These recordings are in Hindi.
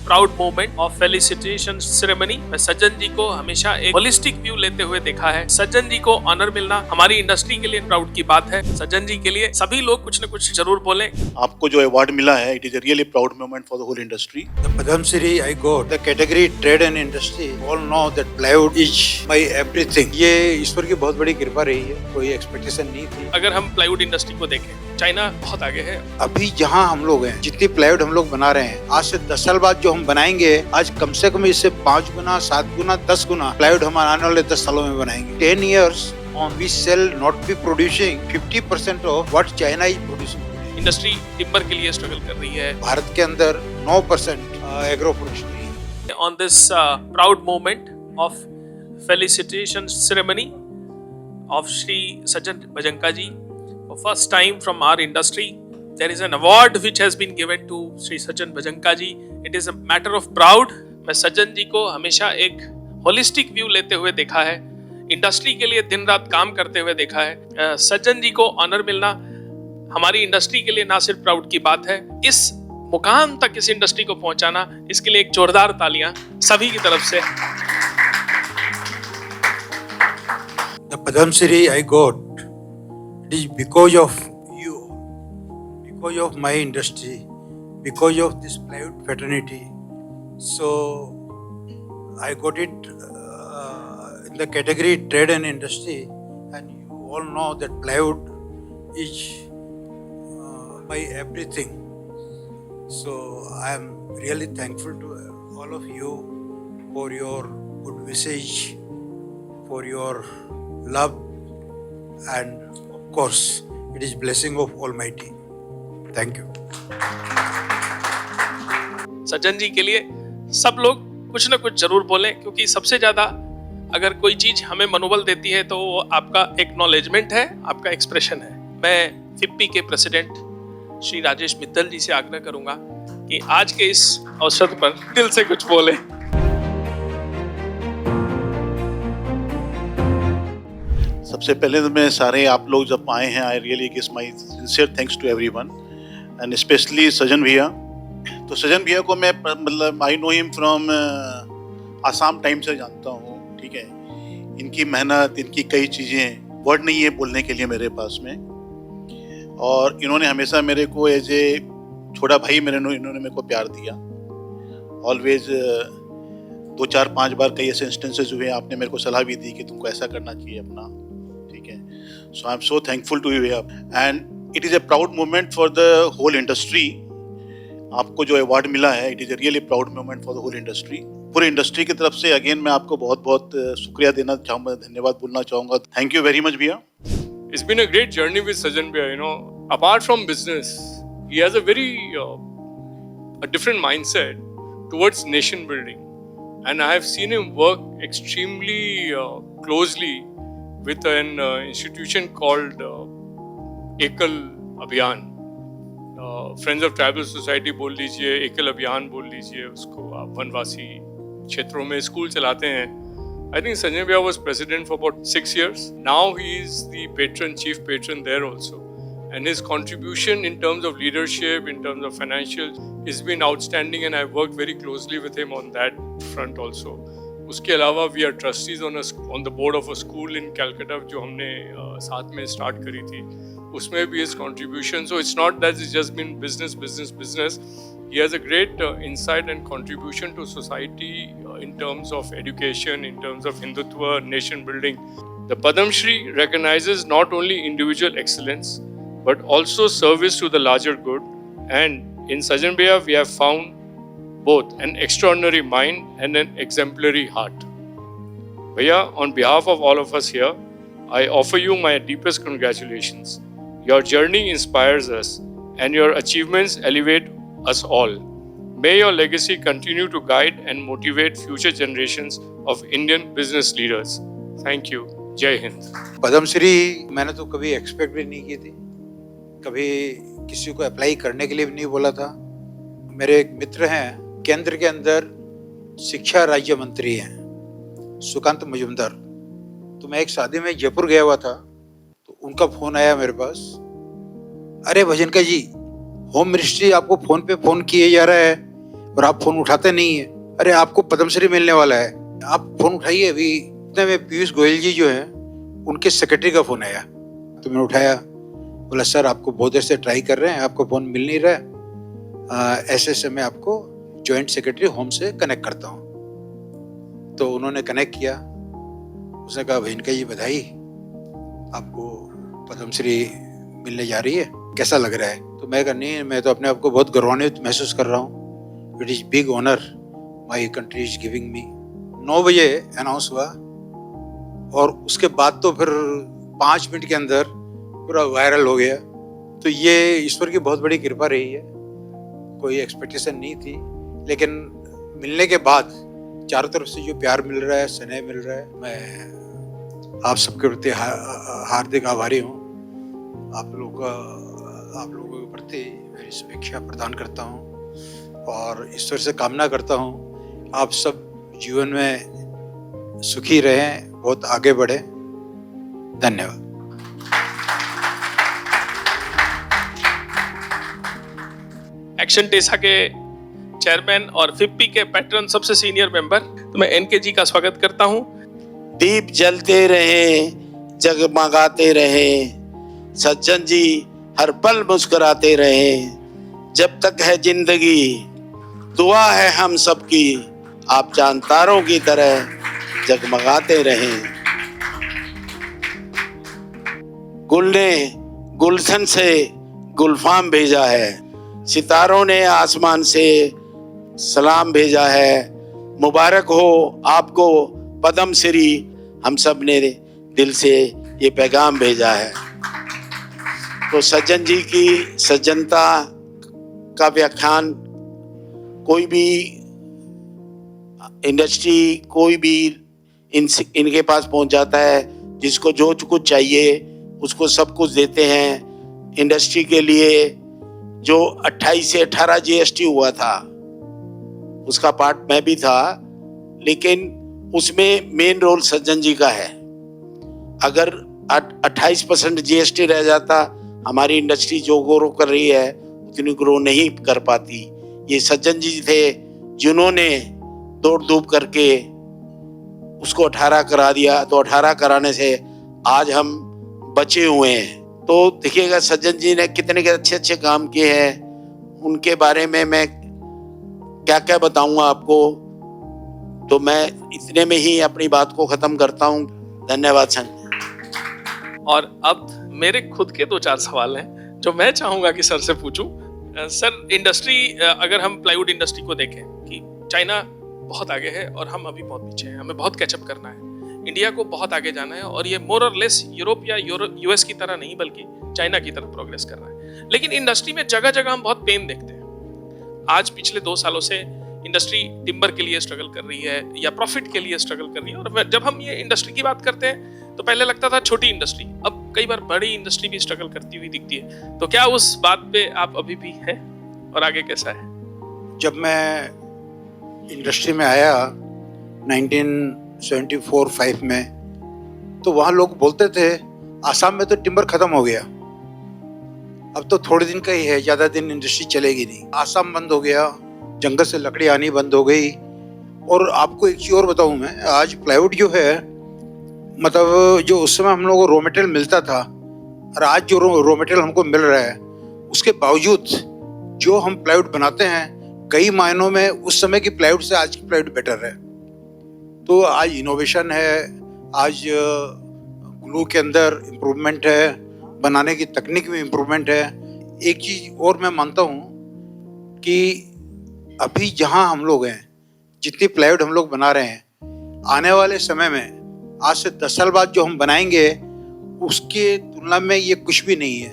Proud moment of felicitation ceremony में सज्जन जी को हमेशा एक होलिस्टिक व्यू लेते हुए देखा है। सज्जन जी को ऑनर मिलना हमारी इंडस्ट्री के लिए प्राउड की बात है। सज्जन जी के लिए सभी लोग कुछ न कुछ जरूर बोलें। आपको जो अवार्ड मिला है, it is a really proud moment for the whole industry. The Padam Shri I got the category trade and industry. All know that plywood is my everything. ये ईश्वर की बहुत बड़ी कृपा रही है, कोई एक्सपेक्टेशन नहीं थी। अगर हम प्लाईवुड इंडस्ट्री को देखें, चाइना बहुत आगे है। अभी जहाँ हम लोग हैं, जितनी प्लाईवुड हम लोग बना रहे हैं, आज से 10 साल बाद जो हम बनाएंगे, आज कम से कम इससे 5 गुना, 7 गुना, 10 गुना प्लाईवुड हम आने वाले 10 सालों में बनाएंगे। 10 years we shall not be producing 50% of what China is producing. Industry timber के लिए स्ट्रगल कर रही है। भारत के अंदर 9% एग्रो प्रोडक्शन है। On this proud moment of felicitation ceremony of Shri Sajjan Bhajanka ji, for first time from our industry, there is an award which has been given to Shri Sajjan Bhajanka ji. It is a matter of proud. मैं सज्जन जी को हमेशा एक होलिस्टिक व्यू लेते हुए देखा है, इंडस्ट्री के लिए दिन रात काम करते हुए देखा है। सज्जन जी को ऑनर मिलना हमारी इंडस्ट्री के लिए ना सिर्फ प्राउड की बात है, इस मुकाम तक इस इंडस्ट्री को पहुंचाना, इसके लिए एक जोरदार तालियां सभी की तरफ से। The Padam Shri I got, it is because of you, because of my industry, because of this plywood fraternity. So I got it in the category trade and industry, and you all know that plywood is my everything. So I am really thankful to all of you for your good wishes, for your love, and of course it is blessing of Almighty. Thank you. सज्जन जी के लिए सब लोग कुछ न कुछ जरूर बोलें, क्योंकि सबसे ज्यादा अगर कोई चीज हमें मनोबल देती है तो वो आपका एक्नॉलेजमेंट है, आपका एक्सप्रेशन है। मैं फिप्पी के प्रेसिडेंट श्री राजेश मित्तल जी से आग्रह करूंगा कि आज के इस अवसर पर दिल से कुछ बोले। सबसे पहले तो मैं सारे आप लोग जब आए हैं, I really give my sincere thanks to everyone and specially Sajan भैया। तो सजन भैया को मैं मतलब I know him from Assam time से जानता हूँ, ठीक है। इनकी मेहनत, इनकी कई चीज़ें वर्ड नहीं है बोलने के लिए मेरे पास में, और इन्होंने हमेशा मेरे को एज ए छोटा भाई इन्होंने मेरे को प्यार दिया। ऑलवेज 2, 4, 5 बार कई ऐसे इंस्टेंसेस हुए, आपने मेरे को सलाह भी दी कि तुमको ऐसा करना चाहिए अपना, ठीक है। So I am so thankful to you and it is a proud moment for the whole industry. आपको जो अवार्ड मिला है, it is a really proud moment for the whole industry. पूरे इंडस्ट्री की तरफ से अगेन मैं आपको बहुत बहुत शुक्रिया देना चाहूँगा, धन्यवाद बोलना चाहूँगा। थैंक यू वेरी मच भैया। It's been a great journey with Sajjan Bhaiya. You know, apart from business, he has a very a different mindset towards nation building, and I have seen him work extremely closely with an institution called Ekal Abhiyan. Friends of Tribal Society बोल लीजिए, एकल अभियान बोल लीजिए उसको, आप वनवासी क्षेत्रों में स्कूल चलाते हैं। I think Sajjan Bhaiya was president for about 6 years. Now he is the chief patron there also. And his contribution in terms of leadership, in terms of financial, has been outstanding, and I've worked very closely with him on that front also. उसके अलावा we are trustees on the board of a school in Calcutta जो हमने साथ में start करी थी, उसमें भी his contribution. So it's not that it's just been business. He has a great insight and contribution to society in terms of education, in terms of Hindutva, nation building. The Padam Shri recognizes not only individual excellence, but also service to the larger good. And in Sajjan Bhaiya, we have found both an extraordinary mind and an exemplary heart. Bhaiya, on behalf of all of us here, I offer you my deepest congratulations. Your journey inspires us, and your achievements elevate us all. May your legacy continue to guide and motivate future generations of Indian business leaders. Thank you. Jai Hind. Padma Shri मैंने तो कभी एक्सपेक्ट भी नहीं की थी, कभी किसी को अप्लाई करने के लिए भी नहीं बोला था। मेरे एक मित्र हैं, केंद्र के अंदर शिक्षा राज्य मंत्री हैं, सुकांत मजुमदार। तो मैं एक शादी में जयपुर गया हुआ था, तो उनका फोन आया मेरे पास, अरे भजनका जी, होम मिनिस्ट्री आपको फोन पे फोन किए जा रहा है, और आप फोन उठाते नहीं है। अरे आपको पद्मश्री मिलने वाला है, आप फोन उठाइए। अभी इतने में पीयूष गोयल जी जो है उनके सेक्रेटरी का फोन आया, तो मैंने उठाया, बोला सर आपको बहुत देर से ट्राई कर रहे हैं, आपको फोन मिल नहीं रहा, ऐसे मैं आपको जॉइंट सेक्रेटरी होम से कनेक्ट करता हूँ। तो उन्होंने कनेक्ट किया, उसने कहा बहन का ये बधाई, आपको पद्मश्री मिलने जा रही है, कैसा लग रहा है? तो मैं कहा नहीं, मैं तो अपने आप को बहुत गौरवान्वित महसूस कर रहा हूँ। It is big honour my country is giving me. 9 बजे अनाउंस हुआ और उसके बाद तो फिर 5 मिनट के अंदर पूरा वायरल हो गया। तो ये ईश्वर की बहुत बड़ी कृपा रही है, कोई एक्सपेक्टेशन नहीं थी, लेकिन मिलने के बाद चारों तरफ से जो प्यार मिल रहा है, स्नेह मिल रहा है, मैं आप सबके प्रति हार्दिक आभारी हूँ। आप लोगों के प्रति मेरी शुभेच्छा प्रदान करता हूँ और ईश्वर से कामना करता हूँ आप सब जीवन में सुखी रहें, बहुत आगे बढ़े। धन्यवाद। एक्शन टेसा के चेयरमैन और फिप्पी के पैटर्न सबसे सीनियर मेंबर, तो मैं एनके जी का स्वागत करता हूं। दीप जलते रहे, जगमगाते रहे, सज्जन जी हर पल मुस्कुराते रहे, जब तक है जिंदगी दुआ है हम सबकी, आप चांद तारों की तरह जगमगाते रहे। गुल ने गुलशन से गुलफाम भेजा है, सितारों ने आसमान से सलाम भेजा है, मुबारक हो आपको पद्म श्री, हम सब ने दिल से ये पैगाम भेजा है। तो सज्जन जी की सज्जनता का व्याख्यान कोई भी इंडस्ट्री, कोई भी इनके पास पहुंच जाता है, जिसको जो कुछ चाहिए उसको सब कुछ देते हैं। इंडस्ट्री के लिए जो 28 से 18 जीएसटी हुआ था उसका पार्ट मैं भी था, लेकिन उसमें मेन रोल सज्जन जी का है। अगर 28% जीएसटी रह जाता, हमारी इंडस्ट्री जो ग्रो कर रही है उतनी ग्रो नहीं कर पाती। ये सज्जन जी थे जिन्होंने दौड़ धूप करके उसको 18 करा दिया, तो 18 कराने से आज हम बचे हुए हैं। तो देखिएगा सज्जन जी ने कितने के अच्छे अच्छे काम किए हैं, उनके बारे में मैं क्या क्या बताऊंगा आपको। तो मैं इतने में ही अपनी बात को खत्म करता हूं। धन्यवाद सर। और अब मेरे खुद के 2-4 सवाल हैं जो मैं चाहूंगा कि सर से पूछूं। सर, इंडस्ट्री, अगर हम प्लाईवुड इंडस्ट्री को देखें कि चाइना बहुत आगे है और हम अभी बहुत पीछे हैं, हमें बहुत कैचअप करना है, इंडिया को बहुत आगे जाना है, और ये मोर और लेस यूरोप या यूएस की तरह नहीं बल्कि चाइना की तरफ प्रोग्रेस कर रहा है। लेकिन इंडस्ट्री में जगह जगह हम बहुत पेन देखते हैं। आज पिछले 2 सालों से इंडस्ट्री टिम्बर के लिए स्ट्रगल कर रही है या प्रॉफिट के लिए स्ट्रगल कर रही है। और जब हम ये इंडस्ट्री की बात करते हैं तो पहले लगता था छोटी इंडस्ट्री, अब कई बार बड़ी इंडस्ट्री भी स्ट्रगल करती हुई दिखती है। तो क्या उस बात पे आप अभी भी हैं और आगे कैसा है? जब मैं इंडस्ट्री में आया 1974-5 में, तो वहाँ लोग बोलते थे आसाम में तो टिम्बर खत्म हो गया, अब तो थोड़े दिन का ही है, ज़्यादा दिन इंडस्ट्री चलेगी नहीं। आसाम बंद हो गया, जंगल से लकड़ी आनी बंद हो गई। और आपको एक चीज़ और बताऊँ मैं, आज प्लाईवुड जो है, मतलब जो उस समय हम लोगों को रॉ मटेरियल मिलता था और आज जो रॉ मटेरियल हमको मिल रहा है, उसके बावजूद जो हम प्लाईवुड बनाते हैं कई मायनों में उस समय की प्लाईवुड से आज की प्लाईवुड बेटर है। तो आज इनोवेशन है, आज ग्लू के अंदर इम्प्रूवमेंट है, बनाने की तकनीक में इम्प्रूवमेंट है। एक चीज़ और मैं मानता हूँ कि अभी जहाँ हम लोग हैं, जितनी प्लाईवुड हम लोग बना रहे हैं, आने वाले समय में आज से 10 साल बाद जो हम बनाएंगे उसके तुलना में ये कुछ भी नहीं है।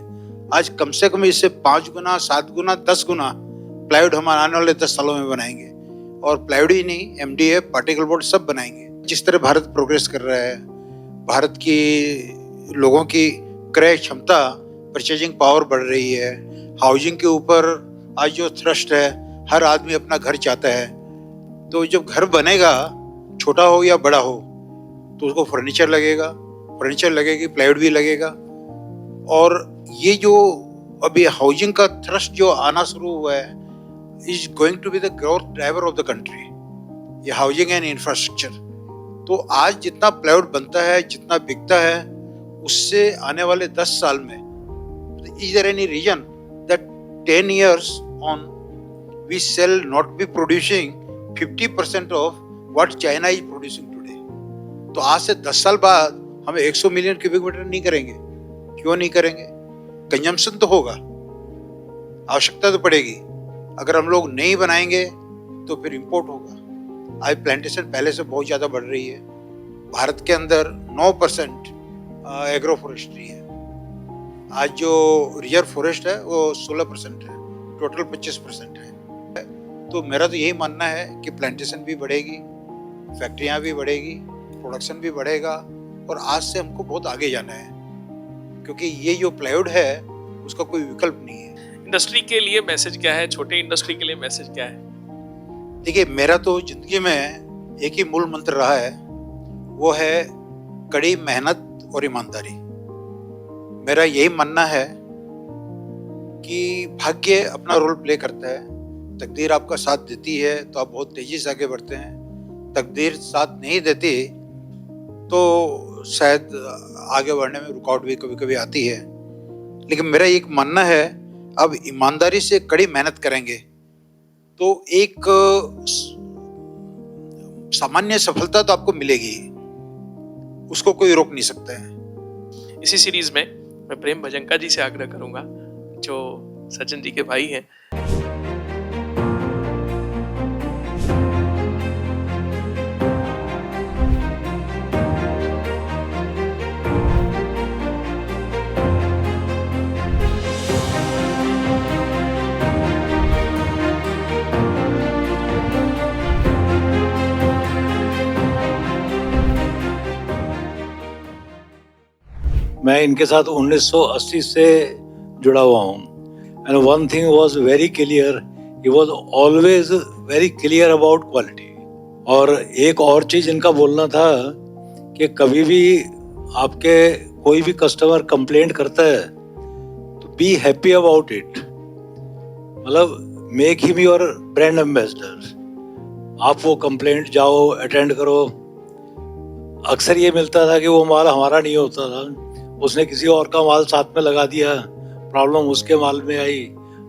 आज कम से कम इससे 5 गुना, 7 गुना, 10 गुना प्लाईवुड हम आने वाले 10 सालों में बनाएंगे। और प्लाईवुड ही नहीं, MDF, पार्टिकल बोर्ड सब बनाएंगे। जिस तरह भारत प्रोग्रेस कर रहा है, भारत की लोगों की क्रय क्षमता, परचेजिंग पावर बढ़ रही है, हाउसिंग के ऊपर आज जो थ्रस्ट है, हर आदमी अपना घर चाहता है। तो जब घर बनेगा, छोटा हो या बड़ा हो, तो उसको फर्नीचर लगेगी, प्लाईवुड भी लगेगा। और ये जो अभी हाउसिंग का थ्रस्ट जो आना शुरू हुआ है, is going to be the growth driver of the country. ये हाउसिंग एंड इंफ्रास्ट्रक्चर. तो आज जितना प्लाईवुड बनता है, जितना बिकता है, उससे आने वाले 10 साल में is there any reason that 10 years on we shall not be producing 50% of what China is producing today? तो आज से 10 साल बाद हम 100 मिलियन क्यूबिक मीटर नहीं करेंगे. क्यों नहीं करेंगे? कंजम्पशन तो होगा, आवश्यकता तो पड़ेगी. अगर हम लोग नहीं बनाएंगे तो फिर इंपोर्ट होगा. आज प्लांटेशन पहले से बहुत ज़्यादा बढ़ रही है. भारत के अंदर 9% एग्रो फॉरेस्ट्री है. आज जो रिजर्व फॉरेस्ट है वो 16% है, टोटल 25% है. तो मेरा तो यही मानना है कि प्लांटेशन भी बढ़ेगी, फैक्ट्रियाँ भी बढ़ेगी, प्रोडक्शन भी बढ़ेगा, और आज से हमको बहुत आगे जाना है, क्योंकि ये जो प्लाईवुड है उसका कोई विकल्प नहीं है. इंडस्ट्री के लिए मैसेज क्या है, छोटे इंडस्ट्री के लिए मैसेज क्या है? देखिए, मेरा तो जिंदगी में एक ही मूल मंत्र रहा है, वो है कड़ी मेहनत और ईमानदारी. मेरा यही मानना है कि भाग्य अपना रोल प्ले करता है. तकदीर आपका साथ देती है तो आप बहुत तेजी से आगे बढ़ते हैं. तकदीर साथ नहीं देती तो शायद आगे बढ़ने में रुकावट भी कभी कभी आती है. लेकिन मेरा एक मानना है, अब ईमानदारी से कड़ी मेहनत करेंगे तो एक सामान्य सफलता तो आपको मिलेगी, उसको कोई रोक नहीं सकता है. इसी सीरीज में मैं प्रेम भजंका जी से आग्रह करूंगा, जो सज्जन जी के भाई हैं. मैं इनके साथ 1980 से जुड़ा हुआ हूँ. And one thing was very clear, he was always very clear about quality. और एक और चीज़ इनका बोलना था कि कभी भी आपके कोई भी कस्टमर कंप्लेंट करता है तो बी हैप्पी अबाउट इट. मतलब make him your brand ambassador. आप वो कंप्लेंट जाओ, अटेंड करो. अक्सर ये मिलता था कि वो माल हमारा नहीं होता था, उसने किसी और का माल साथ में लगा दिया, प्रॉब्लम उसके माल में आई.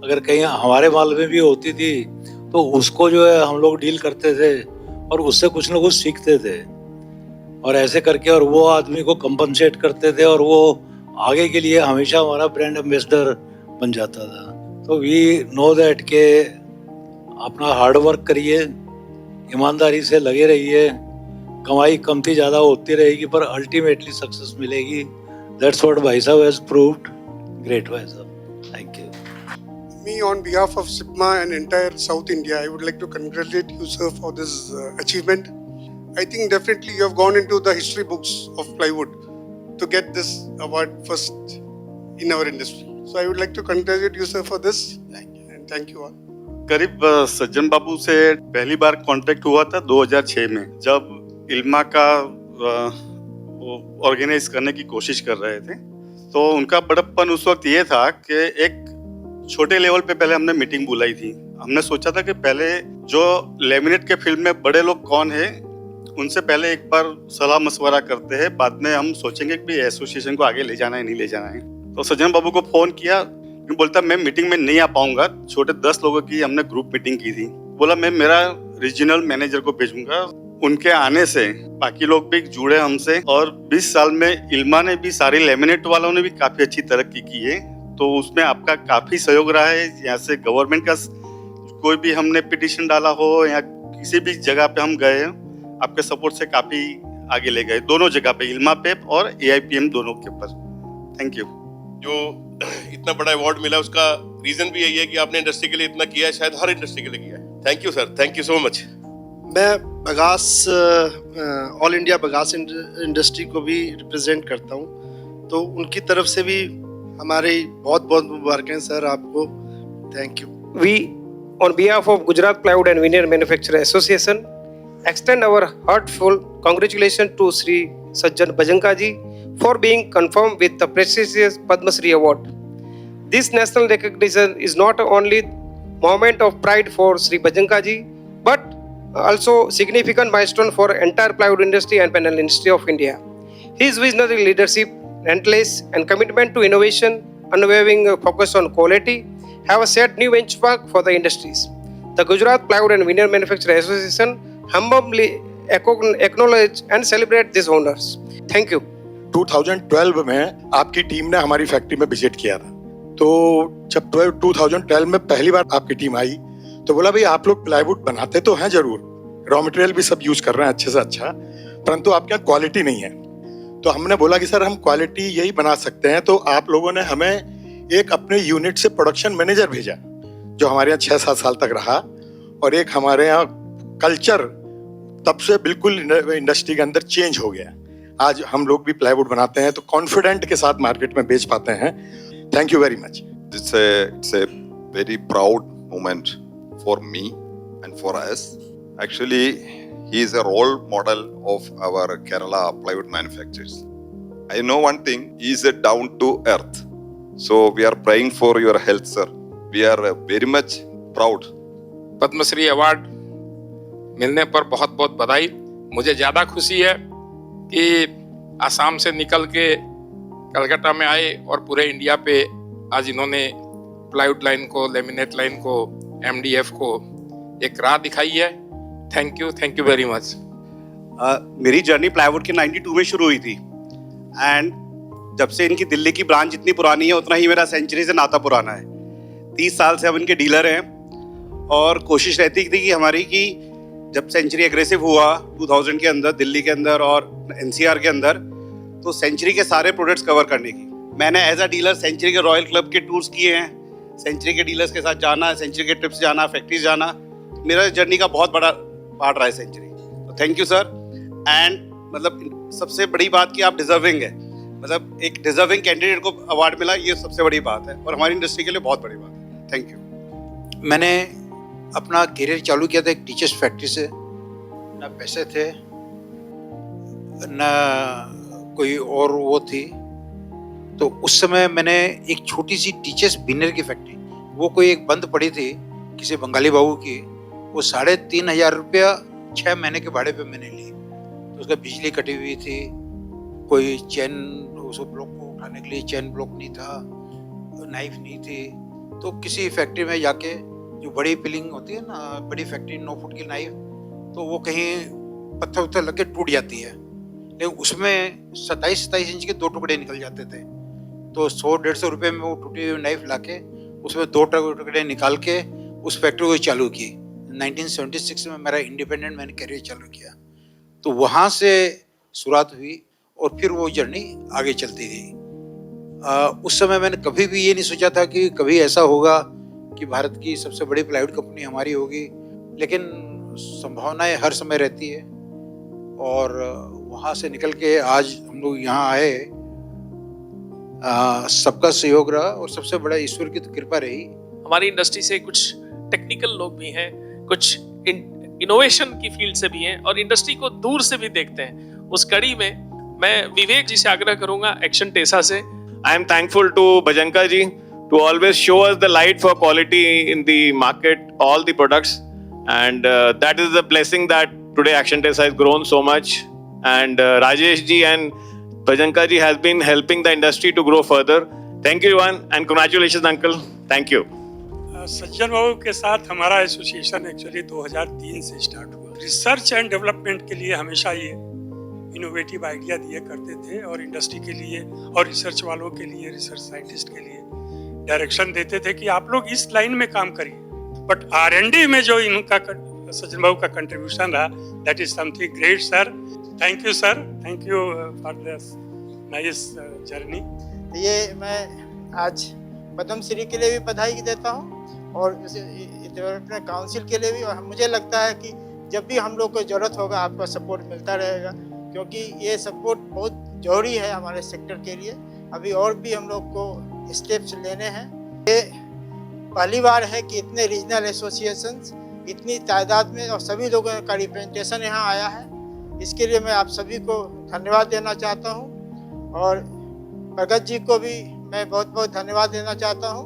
अगर कहीं हमारे माल में भी होती थी तो उसको जो है हम लोग डील करते थे और उससे कुछ ना कुछ सीखते थे, और ऐसे करके और वो आदमी को कंपनसेट करते थे, और वो आगे के लिए हमेशा हमारा ब्रांड एम्बेसडर बन जाता था. तो वी नो दैट के अपना हार्ड वर्क करिए, ईमानदारी से लगे रहिए, कमाई कमती ज़्यादा होती रहेगी पर अल्टीमेटली सक्सेस मिलेगी. That's what Bhai Sahab has proved. Great Bhai Sahab. Thank you. Me, on behalf of SIPMA and entire South India, I would like to congratulate you, sir, for this achievement. I think definitely you have gone into the history books of plywood to get this award first in our industry. So I would like to congratulate you, sir, for this. Thank you. And thank you all. करीब सज्जन बाबू से पहली बार कांटेक्ट हुआ था 2006 में, जब इल्मा का ऑर्गेनाइज करने की कोशिश कर रहे थे. तो उनका बड़प्पन उस वक्त ये था कि एक छोटे लेवल पे पहले हमने मीटिंग बुलाई थी. हमने सोचा था कि पहले जो लेमिनेट के फील्ड में बड़े लोग कौन है उनसे पहले एक बार सलाह मशवरा करते हैं, बाद में हम सोचेंगे कि एसोसिएशन को आगे ले जाना है नहीं ले जाना है. तो सज्जन बाबू को फोन किया, बोलता मैं मीटिंग में नहीं आ पाऊंगा. छोटे 10 लोगों की हमने ग्रुप मीटिंग की थी. बोला मैं मेरा रीजनल मैनेजर को भेजूंगा. उनके आने से बाकी लोग भी जुड़े हमसे, और 20 साल में इल्मा ने भी, सारे लेमिनेट वालों ने भी काफी अच्छी तरक्की की है. तो उसमें आपका काफी सहयोग रहा है. यहाँ से गवर्नमेंट का कोई भी हमने पिटीशन डाला हो या किसी भी जगह पे हम गए, आपके सपोर्ट से काफी आगे ले गए, दोनों जगह पे, इल्मा पे और AIPM दोनों के ऊपर. Thank you. जो इतना बड़ा अवार्ड मिला उसका रीजन भी यही है कि आपने इंडस्ट्री के लिए इतना किया है, शायद हर इंडस्ट्री के लिए किया है. Thank you sir, thank you so much. मैं bagasse all India bagasse industry को भी रिप्रेजेंट करता हूँ, तो उनकी तरफ से भी हमारी बहुत बहुत मुबारकें सर आपको. Thank you. We, on behalf of Gujarat Plywood and Veneer Manufacturer Association, extend our heartfelt congratulations to Sri Sajjan Bhajanka ji for being confirmed with the prestigious Padma Shri Award. This national recognition is not only moment of pride for Sri Bhajanka ji, but also significant milestone for entire plywood industry and panel industry of India. His visionary leadership, relentless and commitment to innovation, unwavering focus on quality have set new benchmark for the industries. The Gujarat Plywood and Veneer Manufacturers Association humbly acknowledge and celebrate these honors. Thank you. 2012 में आपकी टीम ने हमारी फैक्ट्री में विजिट किया था। तो जब 2012 में पहली बार आपकी टीम आई तो बोला भाई आप लोग प्लाईवुड बनाते तो हैं जरूर, रॉ मटेरियल भी सब यूज कर रहे हैं अच्छे से अच्छा, परंतु आपके यहाँ क्वालिटी नहीं है। तो हमने बोला कि सर हम क्वालिटी यही बना सकते हैं। तो आप लोगों ने हमें एक अपने यूनिट से प्रोडक्शन मैनेजर भेजा जो हमारे यहाँ 6-7 साल तक रहा, और एक हमारे यहाँ कल्चर तब से बिल्कुल इंडस्ट्री के अंदर चेंज हो गया। आज हम लोग भी प्लाईवुड बनाते हैं तो कॉन्फिडेंट के साथ मार्केट में बेच पाते हैं। Thank you very much. It's a very proud moment for me and for us. Actually, he is a role model of our Kerala plywood manufacturers. I know one thing, he is a down to earth. So we are praying for your health, sir. We are very much proud. Padmashri award मिलने पर बहुत बहुत बधाई। मुझे ज़्यादा खुशी है कि आसाम से निकल के कलकत्ता में आए और पूरे इंडिया पे आज इन्होंने प्लाईवुड लाइन को, लेमिनेट लाइन को, MDF को एक राह दिखाई है। Thank you very much. मेरी जर्नी प्लाईवुड के 92 में शुरू हुई थी, एंड जब से इनकी दिल्ली की ब्रांच जितनी पुरानी है उतना ही मेरा सेंचुरी से नाता पुराना है। 30 साल से हम इनके डीलर हैं, और कोशिश रहती थी कि हमारी कि जब सेंचुरी एग्रेसिव हुआ 2000 के अंदर दिल्ली के अंदर और NCR के अंदर, तो सेंचुरी के सारे प्रोडक्ट्स कवर करने की मैंने एज अ डीलर सेंचुरी के रॉयल क्लब के टूर्स किए हैं। सेंचुरी के डीलर्स के साथ जाना, सेंचुरी के ट्रिप्स जाना, फैक्ट्रीज जाना, मेरा जर्नी का बहुत बड़ा पार्ट रहा है सेंचुरी। तो थैंक यू सर। एंड मतलब सबसे बड़ी बात कि आप डिजर्विंग है, मतलब एक डिजर्विंग कैंडिडेट को अवार्ड मिला, ये सबसे बड़ी बात है और हमारी इंडस्ट्री के लिए बहुत बड़ी बात है। Thank you. मैंने अपना करियर चालू किया था एक टीचर्स फैक्ट्री से। ना पैसे थे ना कोई और वो थी, तो उस समय मैंने एक छोटी सी टीचर्स बिनर की फैक्ट्री, वो कोई एक बंद पड़ी थी किसी बंगाली बाबू की, वो 3,500 रुपया 6 महीने के भाड़े पे मैंने ली। तो उसका बिजली कटी हुई थी, कोई चैन उस ब्लॉक को उठाने के लिए चैन ब्लॉक नहीं था, नाइफ नहीं थी। तो किसी फैक्ट्री में जाके, जो बड़ी पिलिंग होती है ना, बड़ी फैक्ट्री 9 फुट की नाइफ, तो वो कहीं पत्थर लग के टूट जाती है, लेकिन उसमें 27-27 इंच के 2 टुकड़े निकल जाते थे। तो 100-150 रुपये में वो टूटी हुई नाइफ लाके उसमें 2 टुकड़े निकाल के उस फैक्ट्री को चालू की। 1976 में मेरा इंडिपेंडेंट मैंने करियर चालू किया। तो वहाँ से शुरुआत हुई और फिर वो जर्नी आगे चलती गई। उस समय मैंने कभी भी ये नहीं सोचा था कि कभी ऐसा होगा कि भारत की सबसे बड़ी प्लाईवुड कंपनी हमारी होगी, लेकिन संभावनाएं हर समय रहती है। और वहाँ से निकल के आज हम लोग यहाँ आए, सबका सहयोग रहा और सबसे बड़ा ईश्वर की तो कृपा रही। हमारी इंडस्ट्री से कुछ टेक्निकल लोग भी हैं, कुछ इनोवेशन की फील्ड से भी हैं और इंडस्ट्री को दूर से भी देखते हैं। उस कड़ी में मैं विवेक जी से आग्रह करूंगा, एक्शन टेसा से। I am thankful to Bhajanka ji to always show us the light for quality in the market, all the products, and that is the blessing that today Action Tesa has grown so much. And Rajesh ji and Bhajanka ji has been helping the industry to grow further. Thank you everyone and congratulations uncle. Thank you. सज्जन बाबू के साथ हमारा एसोसिएशन एक्चुअली 2003 से स्टार्ट हुआ। रिसर्च एंड डेवलपमेंट के लिए हमेशा ये इनोवेटिव आइडिया दिए करते थे और इंडस्ट्री के लिए और रिसर्च वालों के लिए, रिसर्च साइंटिस्ट के लिए डायरेक्शन देते थे कि आप लोग इस लाइन में काम करिए। बट R&D में जो इनका सज्जन बाबू का कंट्रीब्यूशन रहा, that is something great sir. Thank you sir, thank you for this nice journey. ये मैं आज पद्मश्री के लिए भी बधाई देता हूँ और डेवलपमेंट काउंसिल के लिए भी। और मुझे लगता है कि जब भी हम लोग को ज़रूरत होगा आपका सपोर्ट मिलता रहेगा, क्योंकि ये सपोर्ट बहुत ज़रूरी है हमारे सेक्टर के लिए। अभी और भी हम लोग को स्टेप्स लेने हैं। ये पहली बार है कि इतने रीजनल एसोसिएशंस इतनी तादाद में और सभी लोगों का रिप्रेजेंटेशन यहाँ आया है। इसके लिए मैं आप सभी को धन्यवाद देना चाहता हूँ और प्रगत जी को भी मैं बहुत बहुत धन्यवाद देना चाहता हूँ।